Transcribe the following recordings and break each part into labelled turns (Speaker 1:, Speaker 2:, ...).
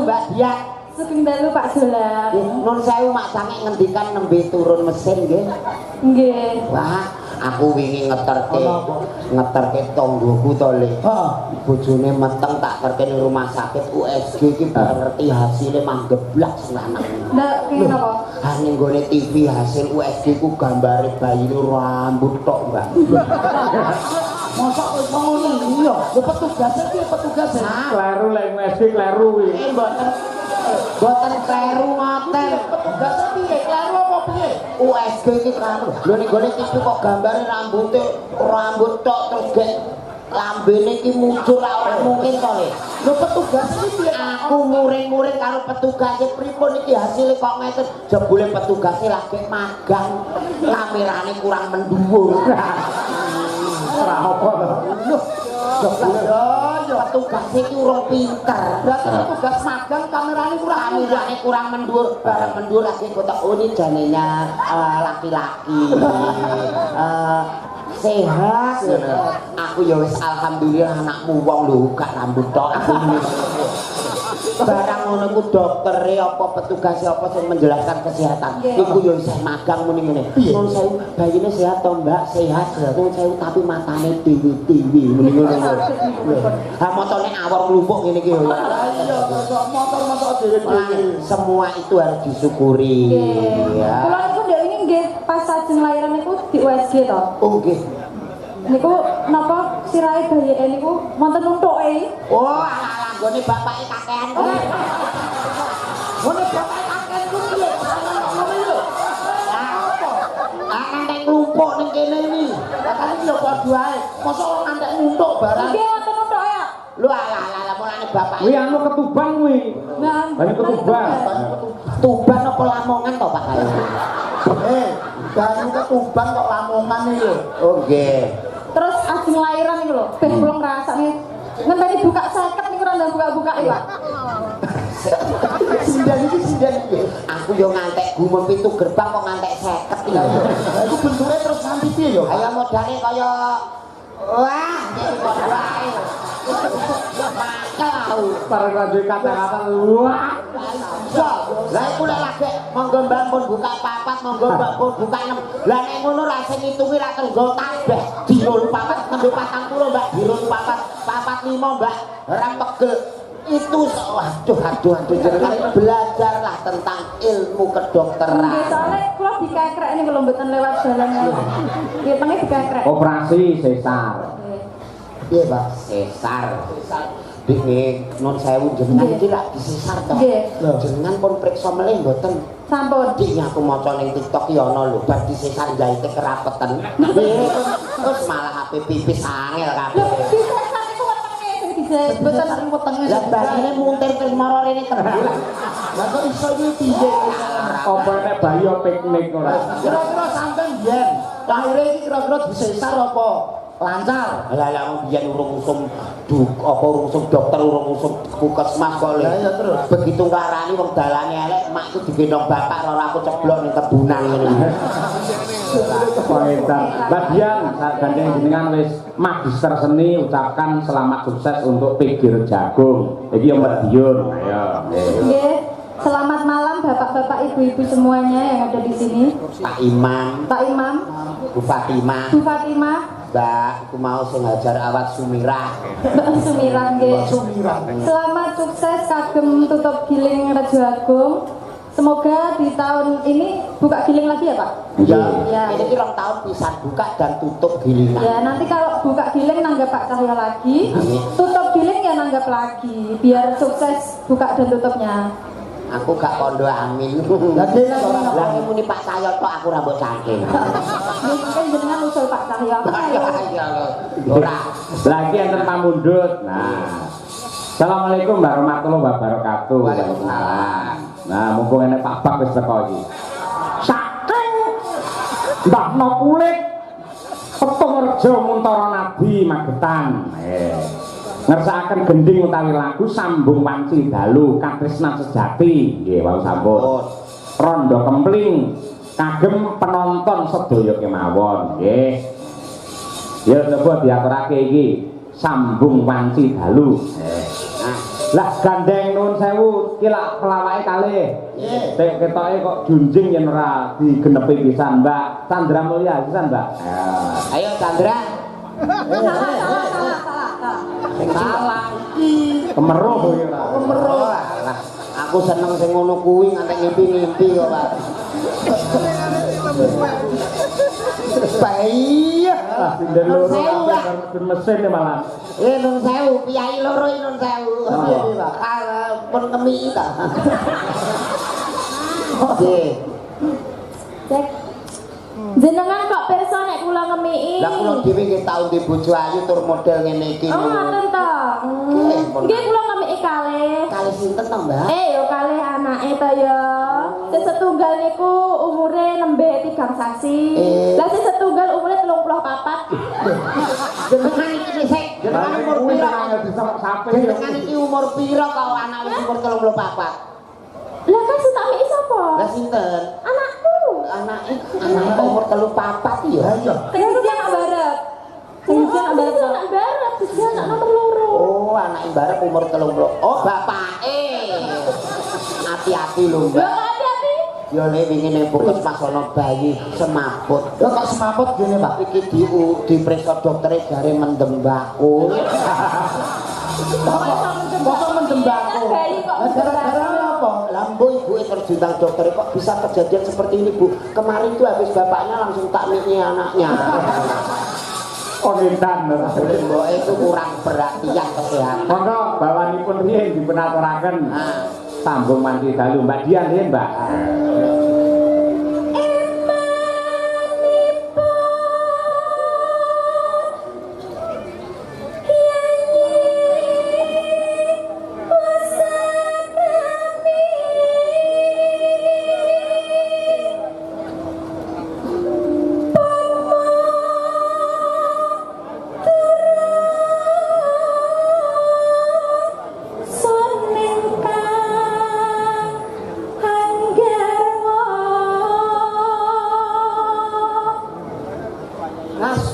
Speaker 1: Mbak Dian.
Speaker 2: Sugeng dalu Pak Jolang.
Speaker 1: Nun sewu mak sange ngendikan nembe turun mesin nggih.
Speaker 2: Nggih.
Speaker 1: Wah, aku wingi ngeterke tonggoku to Le. Heeh. Bojone meteng tak terke ning rumah sakit USG iki bar ngerti hasilnya manggeblak lanang.
Speaker 2: Ndak kene napa?
Speaker 1: Ha ning gone TV hasil USG ku gambare bayi rambut tok, Mbak. Masa wis ngono iya, lho petugasnya piye petugasnya?
Speaker 3: Kleru lek USG kleru kuwi.
Speaker 1: Boten kleru ngoten. Petugasnya piye? Kleru apa piye? USG iki kleru. Lho ning gone TV kok gambare rambut tok terus gek lambene iki muncul ora mungkin to Le. Lho petugas iki piye? Aku muring-muring karo petugasnya pripun iki hasilnya kok ngeten. Jebule petugasnya lagi magang. Kamerane kurang mendhuwur.
Speaker 3: Ora apa to.
Speaker 1: Lho, petugas iki urung pinter. Berarti petugas magang kamerane kurang mendhuwur. Barang mendhuwur lagi kotak ini janenya laki-laki. Sehat. Aku ya wis alhamdulillah anakmu wong lho gak rambut tok. Barang ngono ku doktere apa petugas apa sing menjelaskan kesehatan. Iku ya isih magang muni-muni. Nun sewu bayine sehat to, Mbak? Sehat. Nun sewu tapi matane tiwi-tiwi muni ngono. Ha motone awor nglumpuk ngene iki ya. Iya, motor-motor dhewe-dhewe. Semua itu harus disyukuri. Ya.
Speaker 2: Kula niku ndek wingi nggih pas sajeng lahiran niku di USG to.
Speaker 1: Oh nggih.
Speaker 2: Niku napa sirahe bayike niku wonten nuntuke.
Speaker 1: Oh, ala-ala nggone bapake kakean kuwi. Ngene bapake kakean kuwi lho. Ngono lho. Ngantek nglumpuk ning kene iki. Bakal iki lho padha ae. Mosok wong ngantek nuntuk barang.
Speaker 2: Nggih wonten nuntuke ya.
Speaker 1: Lho ala-ala mulane bapake.
Speaker 3: Kuwi anu ketuban kuwi.
Speaker 2: Nah,
Speaker 3: ketuban.
Speaker 1: Tuban apa Lamongan to, Pak Kayu? Banyu ketuban kok Lamongan iki lho. Oh nggih.
Speaker 2: terus ajeng lahiran niku lho, ben kula ngrasakne ngenteni buka 50 niku ora buka-buka iki, Pak.
Speaker 1: Sindan iki. Aku yo ngantek gumun pintu gerbang kok ngantek 50 iki. Lah iku bentuke terus sampe piye yo? Kaya modane kaya wah, iki kok wae. Makau
Speaker 3: Para raja kata-kata wah.
Speaker 1: Lah iku lek monggo Mbak pun buka 4, monggo Mbak pun buka 6. Lah nek ngono ra sing ngitungi ra tenggol kabeh. Dino 4, tembe 40 Mbak, dino 4, 45 Mbak. Ora pegel. Itu waduh jenengan belajarlah tentang ilmu kedokteran.
Speaker 2: Nggih, soalnya kula dikekrek niku lho mboten lewat dalan. Nggih, tenge dikekrek.
Speaker 3: Operasi sesar.
Speaker 1: Piye, Pak? Sesar. Dik nun sewu jenengan iki lak disesar to. Jenengan pun priksa melih mboten.
Speaker 2: Sampun.
Speaker 1: Dik aku maca ning TikTok ki ana lho bar disesar jaite kerapeten. Terus malah HP pipis angel kabeh.
Speaker 2: Disesar niku wetenge sing dijahit mboten wetenge.
Speaker 1: Lah basine muntir terus maro rene tembul. Lah kok iso iki piye?
Speaker 3: Apa nek bayi piknik ora?
Speaker 1: Kira-kira sampean yen lahir iki kira-kira disesar apa? Lancar. Lah wong biyen urung usum dokter urung usum puskesmas kok le. Ya terus begitu ngarani wong dalane elek mak iku digendong bapak ora aku ceblok ning kebunan ngene.
Speaker 3: Komentar. Bagian gandeng jenengan wis magister seni ucapkan selamat sukses untuk Pikir Jagung. Iki yo Madiun. Ayo.
Speaker 2: Nggih. Selamat malam Bapak-bapak, Ibu-ibu semuanya yang ada di sini.
Speaker 1: Pak Imam, Bu Fatimah. Mbak, aku mau sing ngajar awak Sumirah.
Speaker 2: Mbak Sumirah nggih. Selamat sukses kagem tutup giling Rejo Agung. Semoga di tahun ini buka giling lagi ya, Pak?
Speaker 1: Iya.
Speaker 2: Ya.
Speaker 1: Ini rong tahun pisan buka dan tutup gilingan.
Speaker 2: Ya, nanti kalau buka giling nanggap Pak Cahyo lagi, tutup giling ya nanggap lagi, biar sukses buka dan tutupnya.
Speaker 1: Aku gak kondo amin. Lah muni Pak Cahyo tok aku rambut saking.
Speaker 2: Mungkin jenengan usul Pak Cahyo.
Speaker 1: Ora.
Speaker 3: Lagi enten pamundhut. Nah. Assalamualaikum warahmatullahi wabarakatuh.
Speaker 1: Waalaikumsalam.
Speaker 3: Nah, mumpung enek Pak Bak wis teko iki. Saking mbahno kulit petung rejo Muntara Nabi Magetan. Ngersakaken gending utawi lagu sambung wanci dalu katresnan sejati nggih wau sampun. Rondo kempling kagem penonton sedaya kemawon nggih. Ya coba diaturake iki sambung wanci dalu. Nah, Lah gandeng nuwun sewu ki lak pelawake kalih.
Speaker 1: Nggih.
Speaker 3: Sing ketoke kok junjing yen ora digenepi pisan, Mbak. Chandra Mulya pisan, Mbak. Ya.
Speaker 1: Ayo Chandra.
Speaker 2: Salah.
Speaker 3: Kemeruh kowe ora.
Speaker 1: Kemeruh. Lah, aku seneng sing ngono kuwi nganti ngimpi-ngimpi kok, Pak. Baik.
Speaker 3: Sinden loro kabeh mesin malah.
Speaker 1: Nun sewu, piyai loro nun sewu. Piye, Pak? Pun kemi ta. Nggih.
Speaker 2: Cek. Jenengan kok pirsa nek kula ngemiki?
Speaker 1: Lah kula dhewe nggih tau di bojo ayu tur model ngene iki.
Speaker 2: Oh, ngoten to. Nggih kula ngemiki kalih.
Speaker 1: Kalih sinten to, Mbak?
Speaker 2: Yo kalih anake to ya. Sing setunggal niku umure nembe 3 sasi. Lah sing setunggal umure 34.
Speaker 1: Jenengan iki sik, jenengan umur pira? Jenengan iki umur pira kok anak wis umur 34?
Speaker 2: Lah kan sutami sapa?
Speaker 1: Lah sinten?
Speaker 2: Anakku.
Speaker 1: Anake umur 34 ya.
Speaker 2: Sing siji anak barep. Sing siji anak barep. Anak barep, siji anak nomor loro.
Speaker 1: Oh, anak barep umur 30. Oh, bapake. Hati-hati lho, Mbak.
Speaker 2: Lah hati-hati.
Speaker 1: Ya nek wingi ning puskesmas ana bayi semaput. Lho kok semaput gini, Pak? Iki diperiksa doktere jare mendem mbako. Kok mendem mbako? Gara-gara apa? Lambo ibu terjuntak dokter kok bisa kejadian seperti ini, Bu? Kemarin tuh habis bapaknya langsung takmini anaknya.
Speaker 3: Konentan lho.
Speaker 1: Mbok itu kurang perhatian kesehatan.
Speaker 3: Monggo bawanipun riyen dipunaturaken. Sambung mandi dalu Mbak Dian riyen, Mbak.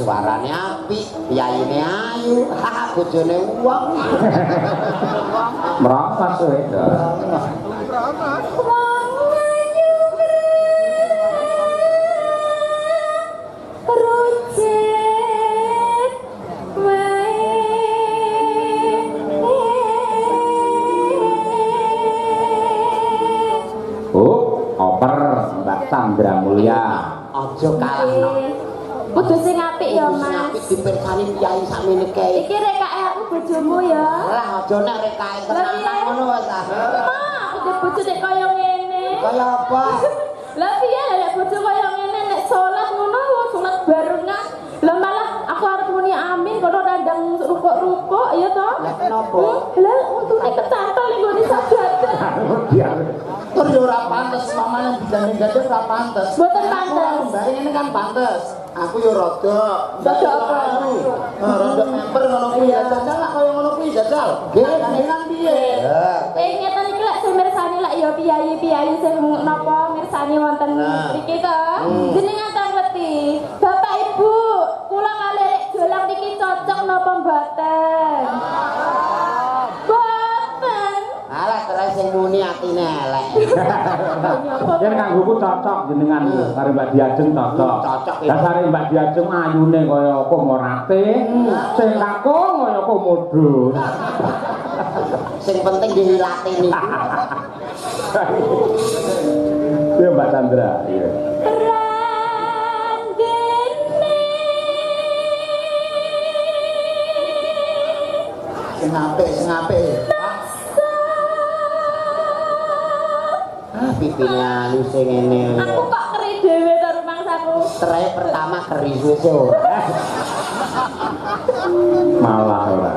Speaker 1: Suarane apik, piyaine ayu, bojone wong.
Speaker 3: Merapas kowe. Oh, oper Mbak Chandra Mulya.
Speaker 1: Aja kalahno.
Speaker 2: Kudu sing apik ya, Mas.
Speaker 1: Apik dipirsani kiai sakmene kae.
Speaker 2: Iki rekae aku bojomu ya.
Speaker 1: Lah aja nek rekae tenan ngono wae ta.
Speaker 2: Ma, aku bojo nek kaya ngene.
Speaker 1: Kaya apa?
Speaker 2: Lah piye nek bojo kaya ngene nek salat ngono salat barengan. Lah malah aku arep muni amin kalau radang rukuk-rukuk ya to.
Speaker 1: Lah kenapa?
Speaker 2: Lah untune kecantol ning gone sajadah.
Speaker 1: Tur yo ora pantes mamane digandeng-gandeng ora pantes.
Speaker 2: Mboten pantes.
Speaker 1: Mbak ini kan pantes. Aku yo rada.
Speaker 2: Rada apa?
Speaker 1: Rada member ngono kuwi ya. Jajal lah kaya ngono kuwi jajal. Nggih, kangenan piye?
Speaker 2: Ngeten iki lek sing mirsani lek ya piyayi-piyayi sing napa mirsani wonten mriki to. Jenengan tak ngerti. Bapak Ibu, kula kalih rek dolang niki cocok napa mboten? Boten.
Speaker 1: Alah terus sing muni atine elek.
Speaker 3: Yen kanggoku cocok jenengan karo Mbak Diajeng cocok.
Speaker 1: Cocok iki.
Speaker 3: Dasare Mbak Diajeng ayune kaya komorate, sing kakung kaya komodo.
Speaker 1: Sing penting dihilate niku.
Speaker 3: Iya Mbak Chandra, iya.
Speaker 1: Sing apik. Pipine halus sing ngene.
Speaker 2: Aku kok keri dhewe to rumangsaku.
Speaker 1: Terakhir pertama keris wis ora.
Speaker 3: Malah ora.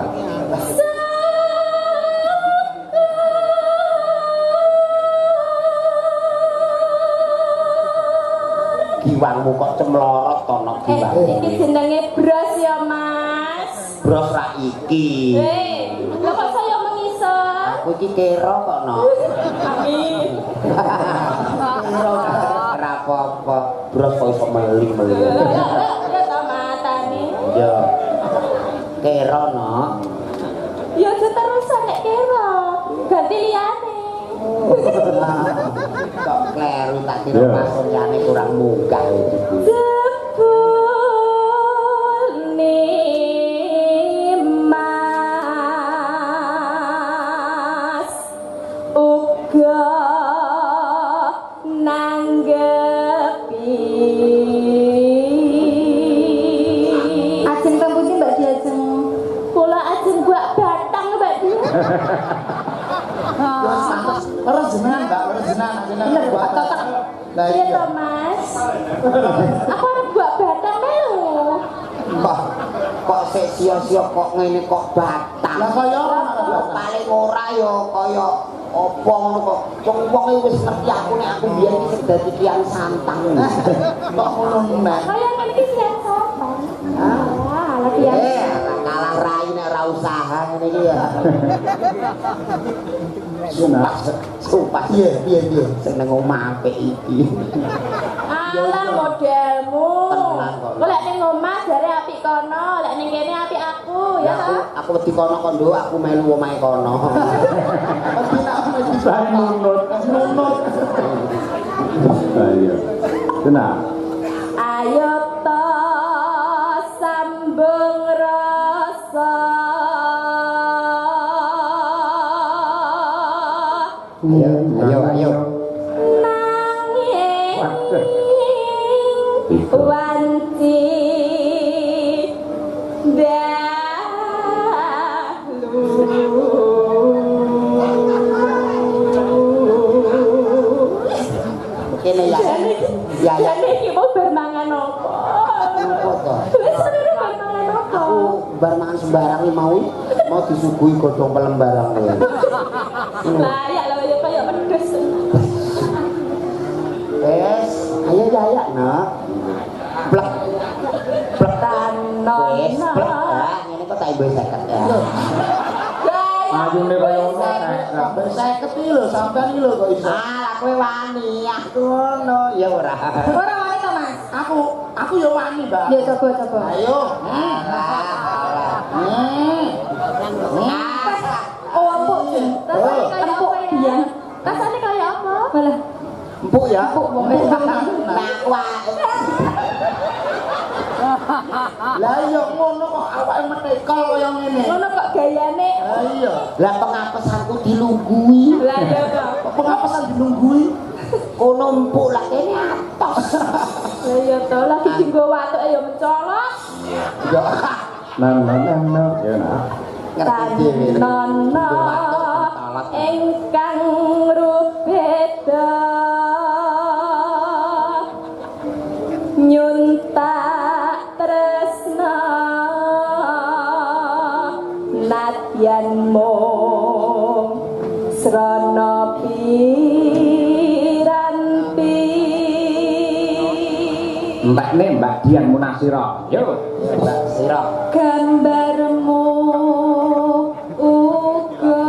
Speaker 1: Giwangmu kok cemlorot to nek giwang.
Speaker 2: Iki jenenge bros ya, Mas.
Speaker 1: Bros ra iki.
Speaker 2: Lha kok saya mengisor?
Speaker 1: Aku iki kero kok no.
Speaker 2: Amin.
Speaker 1: Ora apa-apa. Bros kok iso meling-meling.
Speaker 2: Ya ta matane.
Speaker 1: Yo. Kero no.
Speaker 2: Ya aja terusan nek kira. ganti liyane.
Speaker 1: Kok kleru tak kira pasonyane kurang munggah iki.
Speaker 2: Jebul Mas uga nanggepi. Ajeng kampus Mbak Diajeng. Kula ajeng buak batang Mbak Di.
Speaker 4: Terus jenengan Mbak, terus jenengan
Speaker 2: Bener,
Speaker 4: buat
Speaker 2: cocok.
Speaker 4: Lah
Speaker 2: Iya
Speaker 4: iya.
Speaker 2: toh, Mas. Aku arep buak batang melu.
Speaker 1: Mbah, kok sik sia-sia kok ngene kok batang.
Speaker 4: Lah kaya
Speaker 1: Ya paling ora ya kaya apa ngono kok. Wong iki wis ngerti aku nek aku biyen iki sing dadi kian santang.
Speaker 4: kok ngono nek.
Speaker 2: Kaya ngene iki sian sopan. Ah, lagi ya.
Speaker 1: Kalah rai nek ora usaha ngene iki ya.
Speaker 3: Sumpah.
Speaker 1: Sumpah
Speaker 4: Piye.
Speaker 1: seneng omah apik iki.
Speaker 2: Alah modelmu.
Speaker 1: Tenan kok.
Speaker 2: Kok lek ning omah jare apik kono, lek ning kene apik aku, ya toh?
Speaker 1: Aku wedi kono kondo aku melu omahe kono.
Speaker 4: Mesti nak mesti
Speaker 3: Saya nunut. Ayo. Tenang.
Speaker 2: Ayo to sambung rasa.
Speaker 1: Ayo.
Speaker 2: Nanging
Speaker 3: Itu.
Speaker 2: wanci dahulu.
Speaker 1: Kene ya. Ya.
Speaker 2: Jadi iki mau bermangan apa?
Speaker 1: Apa to?
Speaker 2: Wis seru bermangan apa?
Speaker 1: Aku bar mangan sembarang iki mau disuguhi godhong pelembarang kowe.
Speaker 2: Lah ya lho ya kaya pedes.
Speaker 1: Wes, ayo ya nak. Blek. Wes, blek. Ah, ngene kok tak ibu 50 ya.
Speaker 3: Ayune kaya ngono
Speaker 4: sampai 50 iki lho, sampean iki lho kok iso.
Speaker 1: Ah, kowe wani, aku ngono ya ora.
Speaker 2: Ora wani to, Mas?
Speaker 4: Aku ya wani, Mbak.
Speaker 2: Ya coba.
Speaker 4: Ayo.
Speaker 2: Oh, empuk. Rasane kaya apa ya? Rasane kaya apa? Malah
Speaker 1: Empuk ya.
Speaker 2: empuk wong
Speaker 1: Nah,
Speaker 4: Lah iya ngono kok awake metekol kaya ngene.
Speaker 2: ngono kok gayane.
Speaker 4: Lah iya.
Speaker 1: lah pengapesanku dilunggui.
Speaker 2: Lah ya kok.
Speaker 4: Kok pengapesan dilunggui?
Speaker 1: Kono empuk lah kene atos.
Speaker 2: Lah ya to lagi dienggo watuk ya mencolot.
Speaker 1: Ya.
Speaker 3: Ya nah.
Speaker 1: Ngerti dhewe.
Speaker 2: Tanana ingkang rubeda nyuntak tresna nadyan mung srana piranti.
Speaker 3: Mbak Dian Munasira. Yo.
Speaker 1: Mbak Sira.
Speaker 2: Gambarmu uga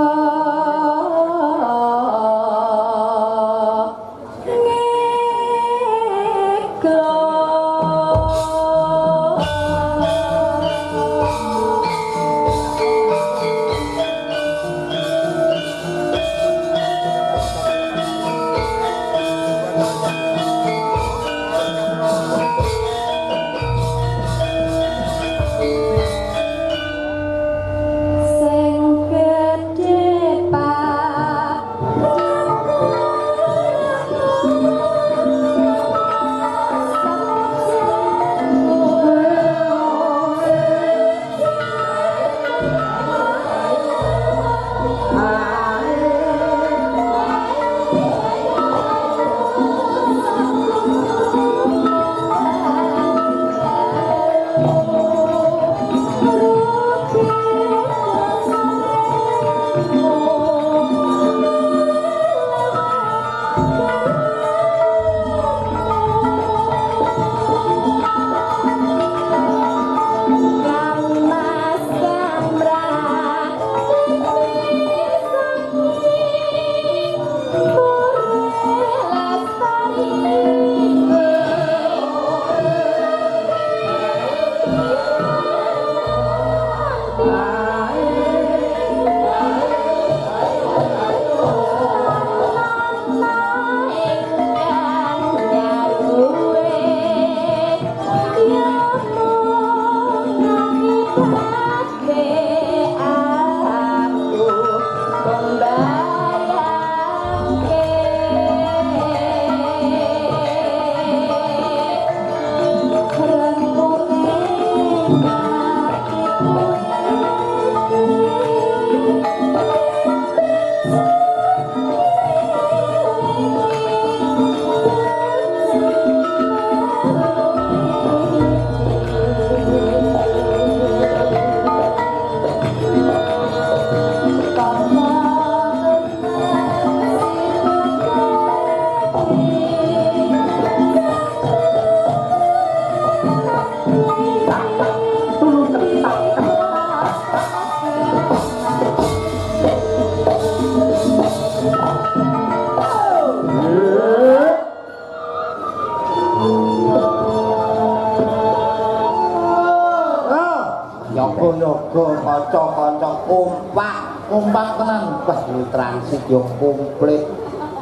Speaker 1: jaga kanca-kanca kompak tenan. Wah, ini transit yo komplit.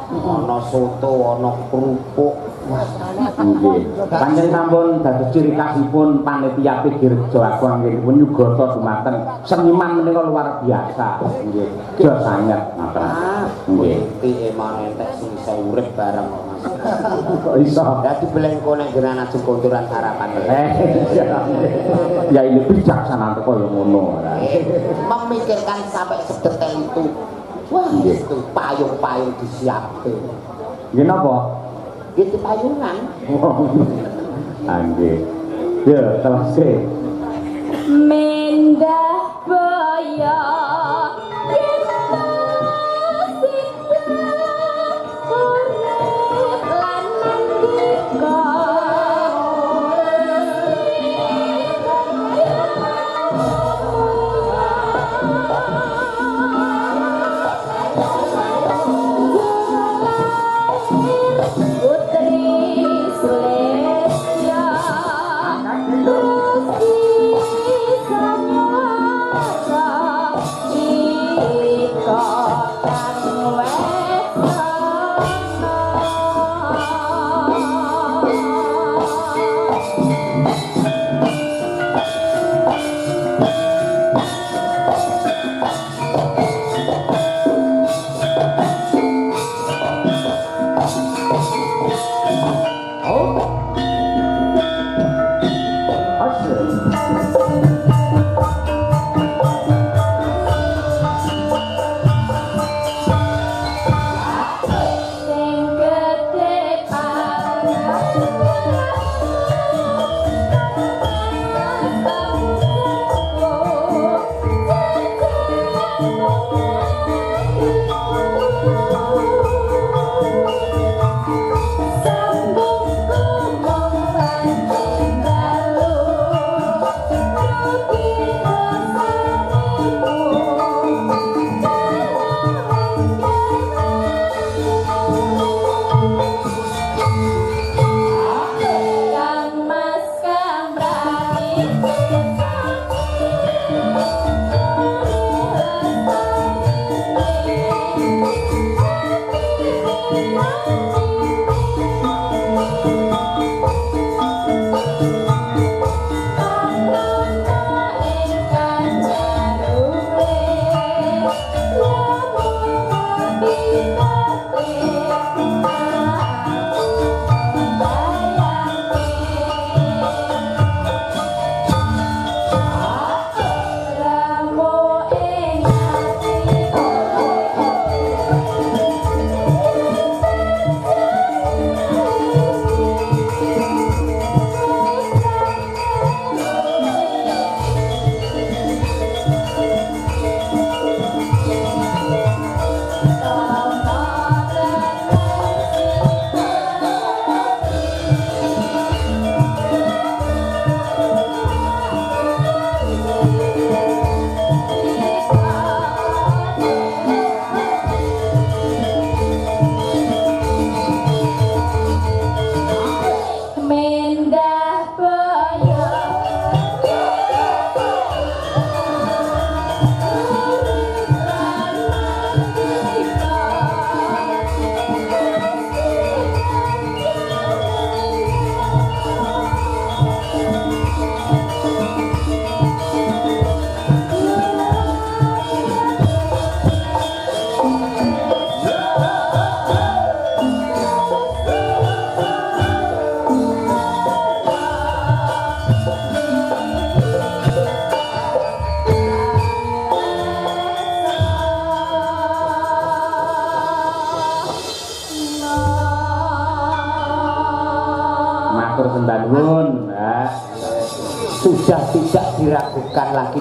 Speaker 1: Ana soto, ana kerupuk.
Speaker 3: Nggih. Panjenengan sampun dados ciri khasipun panitia Pikir Rejo Agung nggihipun nyugata dumateng seniman menika luar biasa. Nggih. Jos sanget ngoten. Nggih.
Speaker 1: Piye maneh entek sing iso urip bareng kok Mas.
Speaker 3: Kok iso?
Speaker 1: Dadi belengko nek jenengan ajeng konturan harapan.
Speaker 3: Ya ini bijaksana kok ya ngono.
Speaker 1: Memikirkan sampai sedetail itu. Wah, itu payung-payung disiapke.
Speaker 3: Nggih napa?
Speaker 1: Gitu payungan.
Speaker 3: Nggih. Ya, selesai.
Speaker 2: Mendah boyo yen urip lan nandika Putri Sulesya
Speaker 1: Sudah tidak diragukan lagi